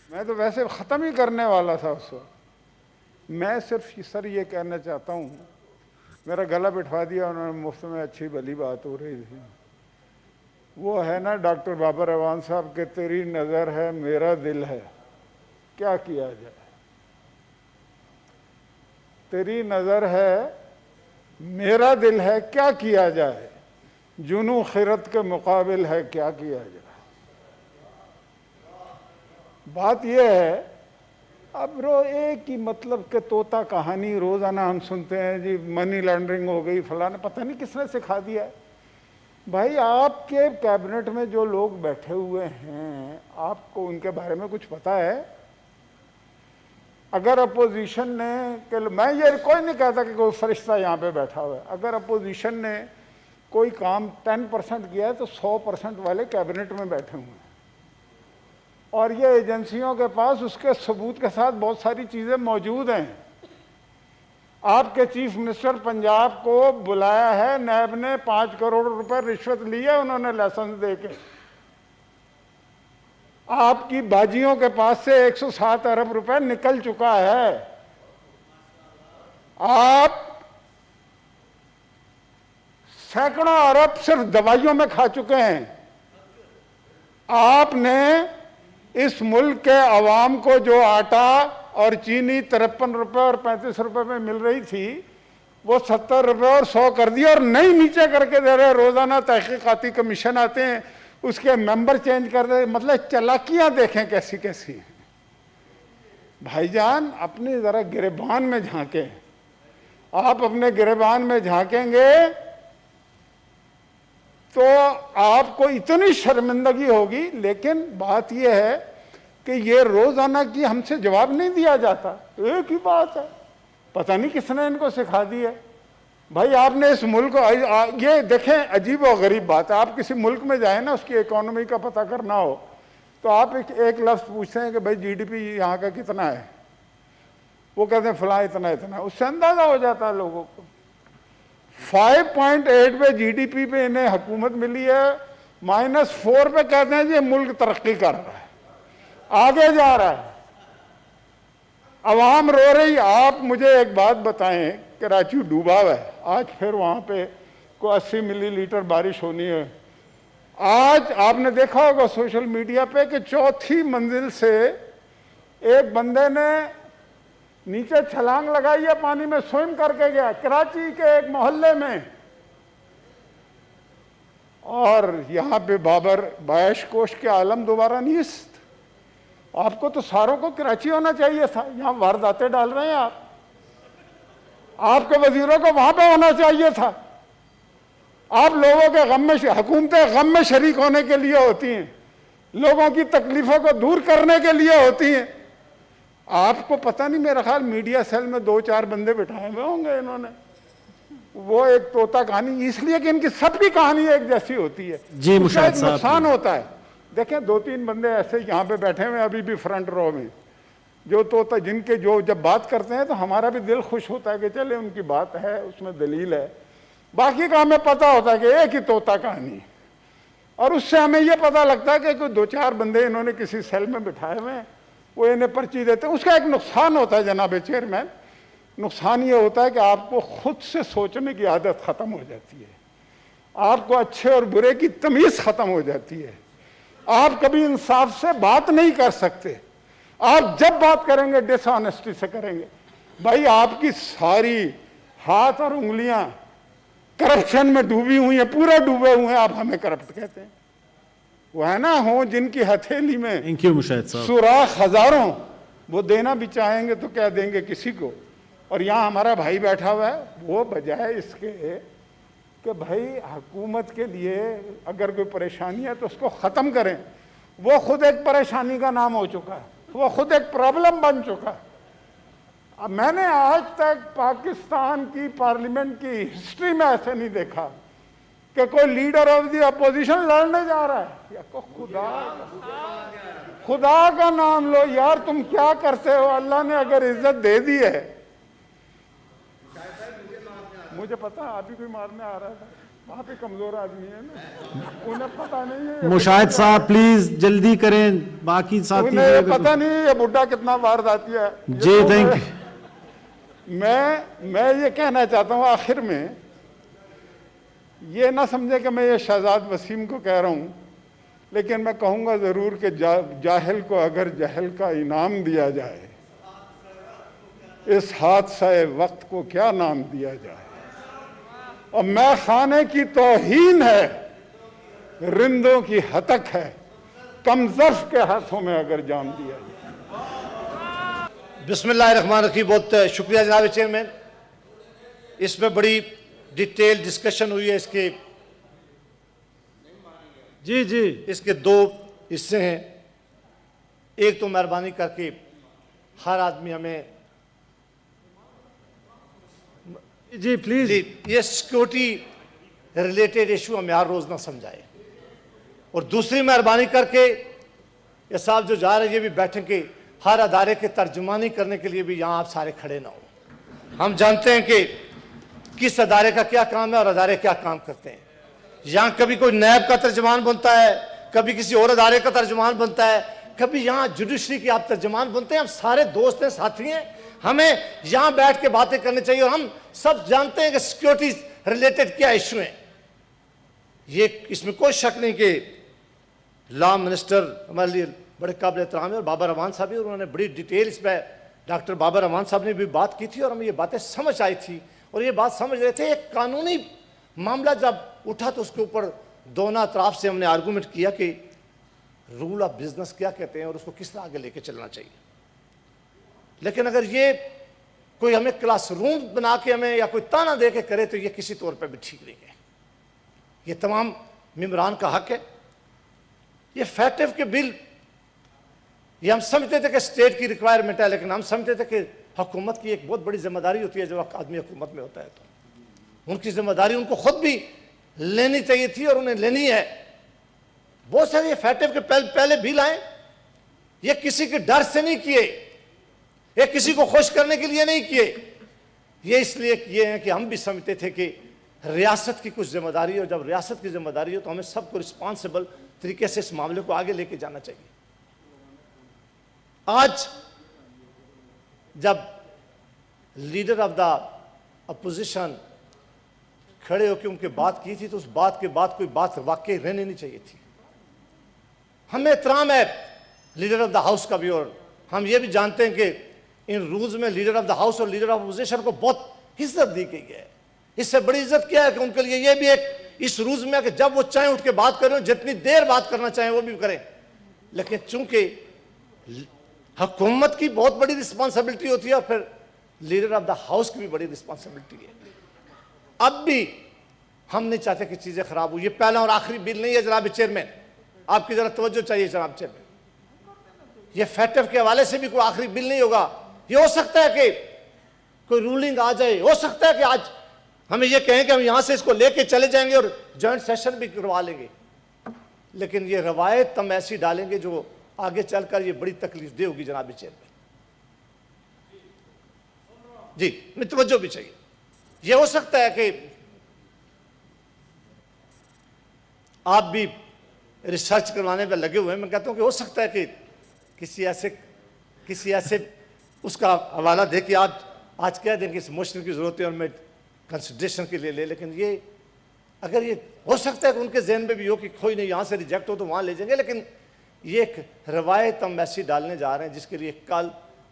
میں تو ویسے ختم ہی کرنے والا تھا اس وقت. میں صرف سر یہ کہنا چاہتا ہوں, میرا گلا بٹھوا دیا انہوں نے مفت میں, اچھی بھلی بات ہو رہی تھی. وہ ہے نا ڈاکٹر بابر اعوان صاحب کہ تیری نظر ہے میرا دل ہے کیا کیا جائے, تیری نظر ہے میرا دل ہے کیا کیا جائے, جنوں خرد کے مقابل ہے کیا کیا جائے. بات یہ ہے اب ایک ہی مطلب کہ طوطا کہانی روزانہ ہم سنتے ہیں جی, منی لانڈرنگ ہو گئی فلانا, پتہ نہیں کس نے سکھا دیا ہے. بھائی آپ کے کیبنٹ میں جو لوگ بیٹھے ہوئے ہیں آپ کو ان کے بارے میں کچھ پتا ہے؟ اگر اپوزیشن نے, میں یہ کوئی نہیں کہتا کہ کوئی فرشتہ یہاں پہ بیٹھا ہوا ہے, اگر اپوزیشن نے کوئی کام 10% کیا ہے تو 100% والے کیبنٹ میں بیٹھے ہوئے ہیں, اور یہ ایجنسیوں کے پاس اس کے ثبوت کے ساتھ بہت ساری چیزیں موجود ہیں. آپ کے چیف منسٹر پنجاب کو بلایا ہے, نیب نے 5 کروڑ روپے رشوت لی ہے انہوں نے لائسنس دے کے. آپ کی باجیوں کے پاس سے 107 ارب روپے نکل چکا ہے. آپ سینکڑوں ارب صرف دوائیوں میں کھا چکے ہیں. آپ نے اس ملک کے عوام کو جو آٹا اور چینی 53 روپے اور 35 روپے میں مل رہی تھی وہ 70 روپے اور 100 کر دیا, اور نئی نیچے کر کے دے رہے. روزانہ تحقیقاتی کمیشن آتے ہیں, اس کے ممبر چینج کر دے. مطلب چالاکیاں دیکھیں کیسی کیسی ہیں. بھائی جان اپنی ذرا گریبان میں جھانکیں. آپ اپنے گریبان میں جھانکیں گے تو آپ کو اتنی شرمندگی ہوگی. لیکن بات یہ ہے کہ یہ روزانہ کی ہم سے جواب نہیں دیا جاتا. ایک ہی بات ہے, پتہ نہیں کس نے ان کو سکھا دی ہے. بھائی آپ نے اس ملک کو, یہ دیکھیں عجیب و غریب بات ہے, آپ کسی ملک میں جائیں نا اس کی اکانومی کا پتہ کرنا ہو تو آپ ایک لفظ پوچھتے ہیں کہ بھائی جی ڈی پی یہاں کا کتنا ہے, وہ کہتے ہیں فلاں اتنا اتنا, اس سے اندازہ ہو جاتا ہے لوگوں کو. 5.8 پہ جی ڈی پی پہ انہیں حکومت ملی ہے, -4 پہ کہتے ہیں یہ ملک ترقی کر رہا ہے, آگے جا رہا ہے, عوام رو رہی. آپ مجھے ایک بات بتائیں, کراچی ڈوبا ہوا ہے, آج پھر وہاں پہ کوئی 80 ملی لیٹر بارش ہونی ہے. آج آپ نے دیکھا ہوگا سوشل میڈیا پہ کہ 4تھی منزل سے ایک بندے نے نیچے چھلانگ لگائی ہے, پانی میں سوئم کر کے گیا کراچی کے ایک محلے میں. اور یہاں پہ بابر بیش کوش کے عالم دوبارہ نیست. آپ کو تو ساروں کو کراچی ہونا چاہیے تھا, یہاں وارداتیں ڈال رہے ہیں آپ. آپ کے وزیروں کو وہاں پہ ہونا چاہیے تھا. آپ لوگوں کے غم میں, حکومتیں غم میں شریک ہونے کے لیے ہوتی ہیں, لوگوں کی تکلیفوں کو دور کرنے کے لیے ہوتی ہیں. آپ کو پتہ نہیں, میرا خیال میڈیا سیل میں 2-4 بندے بٹھائے ہوئے ہوں گے انہوں نے. وہ ایک طوطا کہانی, اس لیے کہ ان کی سب کی کہانی ایک جیسی ہوتی ہے. جی مشاہد صاحب, نقصان ہوتا ہے. دیکھیں 2-3 بندے ایسے یہاں پہ بیٹھے ہوئے ابھی بھی فرنٹ رو میں, جو طوطا جن کے جو جب بات کرتے ہیں تو ہمارا بھی دل خوش ہوتا ہے کہ چلے ان کی بات ہے, اس میں دلیل ہے. باقی کا ہمیں پتہ ہوتا ہے کہ ایک ہی طوطا کہانی, اور اس سے ہمیں یہ پتہ لگتا ہے کہ کوئی 2-4 بندے انہوں نے کسی سیل میں بٹھائے ہوئے ہیں, وہ انہیں پرچی دیتے ہیں. اس کا ایک نقصان ہوتا ہے جناب چیئرمین, نقصان یہ ہوتا ہے کہ آپ کو خود سے سوچنے کی عادت ختم ہو جاتی ہے, آپ کو اچھے اور برے کی تمیز ختم ہو جاتی ہے, آپ کبھی انصاف سے بات نہیں کر سکتے. آپ جب بات کریں گے ڈس آنیسٹی سے کریں گے. بھائی آپ کی ساری ہاتھ اور انگلیاں کرپشن میں ڈوبی ہوئی ہیں, پورے ڈوبے ہوئے ہیں, آپ ہمیں کرپٹ کہتے ہیں. وہ ہے نا ہوں جن کی ہتھیلی میں تھینک یو مشاہد صاحب, سوراخ ہزاروں, وہ دینا بھی چاہیں گے تو کیا دیں گے کسی کو. اور یہاں ہمارا بھائی بیٹھا ہوا ہے, وہ بجائے اس کے کہ بھائی حکومت کے لیے اگر کوئی پریشانی ہے تو اس کو ختم کریں, وہ خود ایک پریشانی کا نام ہو چکا ہے, وہ خود ایک پرابلم بن چکا ہے. اب میں نے آج تک پاکستان کی پارلیمنٹ کی ہسٹری میں ایسے نہیں دیکھا کہ کوئی لیڈر آف دی اپوزیشن لڑنے جا رہا ہے. یا خدا کا نام لو یار, تم کیا کرتے ہو؟ اللہ نے اگر عزت دے دی ہے, مجھے پتا ابھی کوئی مارنے آ رہا تھا, آپ ہی کمزور آدمی ہیں نا, انہیں پتہ نہیں ہے مشاہد صاحب پلیز جلدی کریں, باقی ساتھی انہیں یہ پتہ نہیں یہ بڈھا کتنا وارداتی ہے. جی تھینک یو. میں یہ کہنا چاہتا ہوں آخر میں, یہ نہ سمجھے کہ میں یہ شہزاد وسیم کو کہہ رہا ہوں, لیکن میں کہوں گا ضرور کہ جاہل کو اگر جہل کا انعام دیا جائے, اس حادثہ وقت کو کیا نام دیا جائے. اور میں خانے کی توہین ہے, رندوں کی ہتک ہے, کم ظرف کے ہاتھوں میں اگر جام دیا جائے. بسم اللہ الرحمن الرحیم. بہت شکریہ جناب چیئرمین. اس میں بڑی ڈیٹیل ڈسکشن ہوئی ہے. اس کے دو حصے ہیں. ایک تو مہربانی کر کے ہر آدمی ہمیں جی پلیز یہ سیکیورٹی ریلیٹڈ ایشو ہمیں ہر روز نہ سمجھائے. اور دوسری مہربانی کر کے یہ صاحب جو جا رہے ہیں یہ بھی بیٹھیں کہ ہر ادارے کے ترجمانی کرنے کے لیے بھی یہاں آپ سارے کھڑے نہ ہوں. ہم جانتے ہیں کہ کس ادارے کا کیا کام ہے اور ادارے کیا کام کرتے ہیں. یہاں کبھی کوئی نیب کا ترجمان بنتا ہے, کبھی کسی اور ادارے کا ترجمان بنتا ہے, کبھی یہاں جوڈیشری کے آپ ترجمان بنتے ہیں. ہم سارے دوست ہیں, ساتھی ہیں. ہمیں یہاں بیٹھ کے باتیں کرنی چاہیے. اور ہم سب جانتے ہیں کہ سیکیورٹی ریلیٹڈ کیا ایشو ہیں. یہ اس میں کوئی شک نہیں کہ لا منسٹر ہمارے لیے بڑے قابل احترام ہے, اور بابر امان صاحب بھی, اور انہوں نے بڑی ڈیٹیل اس میں ڈاکٹر بابر امان صاحب نے بھی بات کی تھی, اور ہمیں یہ باتیں سمجھ آئی تھی. اور یہ بات سمجھ رہے تھے ایک قانونی معاملہ جب اٹھا تو اس کے اوپر دونوں اطراف سے ہم نے آرگومنٹ کیا کہ رول آف بزنس کیا کہتے ہیں اور اس کو کس طرح آگے لے کے چلنا چاہیے. لیکن اگر یہ کوئی ہمیں کلاس روم بنا کے ہمیں یا کوئی تانا دے کے کرے تو یہ کسی طور پہ بھی ٹھیک نہیں ہے. یہ تمام ممبران کا حق ہے. یہ فیکٹو کے بل یہ ہم سمجھتے تھے کہ اسٹیٹ کی ریکوائرمنٹ ہے, لیکن ہم سمجھتے تھے کہ حکومت کی ایک بہت بڑی ذمہ داری ہوتی ہے. جب آدمی حکومت میں ہوتا ہے تو ان کی ذمہ داری ان کو خود بھی لینی چاہیے تھی اور انہیں لینی ہے. بہت سارے یہ فیکٹو کے پہلے بل آئے, یہ کسی کے ڈر سے نہیں کیے, یہ کسی کو خوش کرنے کے لیے نہیں کیے, یہ اس لیے کیے ہیں کہ ہم بھی سمجھتے تھے کہ ریاست کی کچھ ذمہ داری ہے, اور جب ریاست کی ذمہ داری ہو تو ہمیں سب کو رسپانسبل طریقے سے اس معاملے کو آگے لے کے جانا چاہیے. آج جب لیڈر آف دا اپوزیشن کھڑے ہو کے ان کے بات کی تھی تو اس بات کے بعد کوئی بات واقعی رہنے نہیں چاہیے تھی. ہمیں احترام ہے لیڈر آف دا ہاؤس کا بھی, اور ہم یہ بھی جانتے ہیں کہ ان رولز میں لیڈر آف دا ہاؤس اور لیڈر آف اپوزیشن کو بہت عزت دی گئی ہے. اس سے بڑی عزت کیا ہے کہ ان کے لیے یہ بھی ایک اس رولز میں کہ جب وہ چاہیں اٹھ کے بات کریں, جتنی دیر بات کرنا چاہیں وہ بھی کریں. لیکن چونکہ حکومت کی بہت بڑی رسپانسبلٹی ہوتی ہے اور پھر لیڈر آف دا ہاؤس کی بھی بڑی رسپانسبلٹی ہے. اب بھی ہم نہیں چاہتے کہ چیزیں خراب ہوں. یہ پہلا اور آخری بل نہیں ہے جناب چیئرمین, آپ کی ذرا توجہ چاہیے جناب چیئرمین. یہ فیکٹو کے حوالے سے بھی کوئی آخری بل نہیں ہوگا. یہ ہو سکتا ہے کہ کوئی رولنگ آ جائے, ہو سکتا ہے کہ آج ہمیں یہ کہیں کہ ہم یہاں سے اس کو لے کے چلے جائیں گے اور جوائنٹ سیشن بھی کروا لیں گے, لیکن یہ روایت ہم ایسی ڈالیں گے جو آگے چل کر یہ بڑی تکلیف دہ ہوگی جناب چیئرمین. جی میں توجہ بھی چاہیے. یہ ہو سکتا ہے کہ آپ بھی ریسرچ کروانے پہ لگے ہوئے ہیں. میں کہتا ہوں کہ ہو سکتا ہے کہ کسی ایسے اس کا حوالہ دے کہ آج کہہ دیں کہ اس موشن کی ضرورت ہے اور میں کنسیڈریشن کے لیے لے, لیکن یہ اگر یہ ہو سکتا ہے کہ ان کے ذہن میں بھی ہو کہ کوئی نہیں یہاں سے ریجیکٹ ہو تو وہاں لے جائیں گے, لیکن یہ ایک روایت ہم ایسی ڈالنے جا رہے ہیں جس کے لیے کل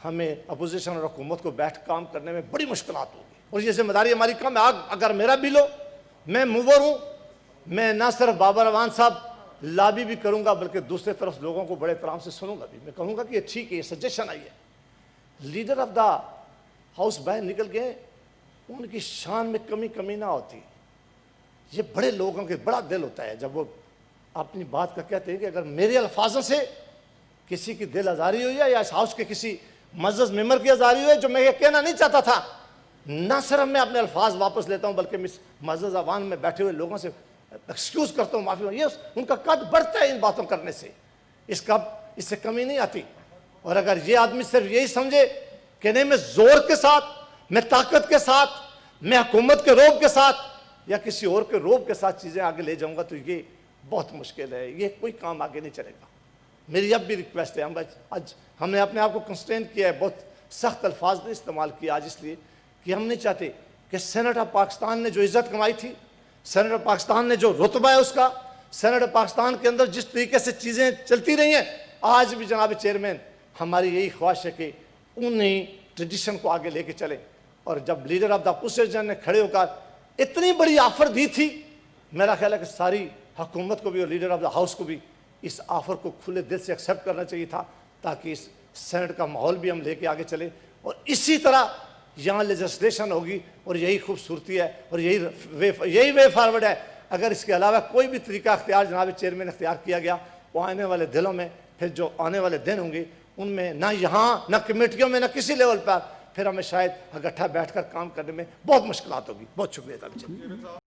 ہمیں اپوزیشن اور حکومت کو بیٹھ کام کرنے میں بڑی مشکلات ہوگی. اور یہ ذمہ داری ہماری کم ہے. اگر میرا بل ہو, میں موور ہوں, میں نہ صرف بابر امان صاحب لابی بھی کروں گا بلکہ دوسرے طرف لوگوں کو بڑے احترام سے سنوں گا بھی. میں کہوں گا کہ یہ ٹھیک ہے, یہ سجیشن آئی ہے. لیڈر آف دا ہاؤس باہر نکل گئے, ان کی شان میں کمی نہ ہوتی. یہ بڑے لوگوں کے بڑا دل ہوتا ہے جب وہ اپنی بات کا کہتے ہیں کہ اگر میرے الفاظوں سے کسی کی دل آزاری ہوئی ہے یا اس ہاؤس کے کسی معزز ممبر کی آزاری ہوئی ہے جو میں یہ کہنا نہیں چاہتا تھا, نہ صرف میں اپنے الفاظ واپس لیتا ہوں بلکہ میں معزز عوام میں بیٹھے ہوئے لوگوں سے ایکسکیوز کرتا ہوں, معافی ہوں. یہ ان کا قد بڑھتا ہے ان باتوں کرنے سے, اس سے کمی نہیں آتی. اور اگر یہ آدمی صرف یہی سمجھے کہ نہیں میں زور کے ساتھ, میں طاقت کے ساتھ, میں حکومت کے روب کے ساتھ یا کسی اور کے روب کے ساتھ چیزیں آگے لے جاؤں گا تو یہ بہت مشکل ہے, یہ کوئی کام آگے نہیں چلے گا. میری اب بھی ریکویسٹ ہے, آج ہم نے اپنے آپ کو کنسٹرین کیا ہے, بہت سخت الفاظ نے استعمال کیا آج, اس لیے کہ ہم نہیں چاہتے کہ سینٹ آف پاکستان نے جو عزت کمائی تھی, سینٹ آف پاکستان نے جو رتبہ ہے اس کا, سینٹ آف پاکستان کے اندر جس طریقے سے چیزیں چلتی رہی ہیں, آج بھی جناب چیئرمین ہماری یہی خواہش ہے کہ انہیں ٹریڈیشن کو آگے لے کے چلیں. اور جب لیڈر آف دا اپوزیشن نے کھڑے ہو کر اتنی بڑی آفر دی تھی, میرا خیال ہے کہ ساری حکومت کو بھی اور لیڈر آف دا ہاؤس کو بھی اس آفر کو کھلے دل سے ایکسیپٹ کرنا چاہیے تھا, تاکہ اس سینٹ کا ماحول بھی ہم لے کے آگے چلیں. اور اسی طرح یہاں لیجسلیشن ہوگی, اور یہی خوبصورتی ہے اور یہی وے فارورڈ ہے. اگر اس کے علاوہ کوئی بھی طریقہ اختیار جناب چیئرمین اختیار کیا گیا, وہ آنے والے دنوں میں, پھر جو آنے والے دن ہوں گے ان میں نہ یہاں نہ کمیٹیوں میں نہ کسی لیول پر پھر ہمیں شاید اکٹھا بیٹھ کر کام کرنے میں بہت مشکلات ہوگی. بہت شکریہ.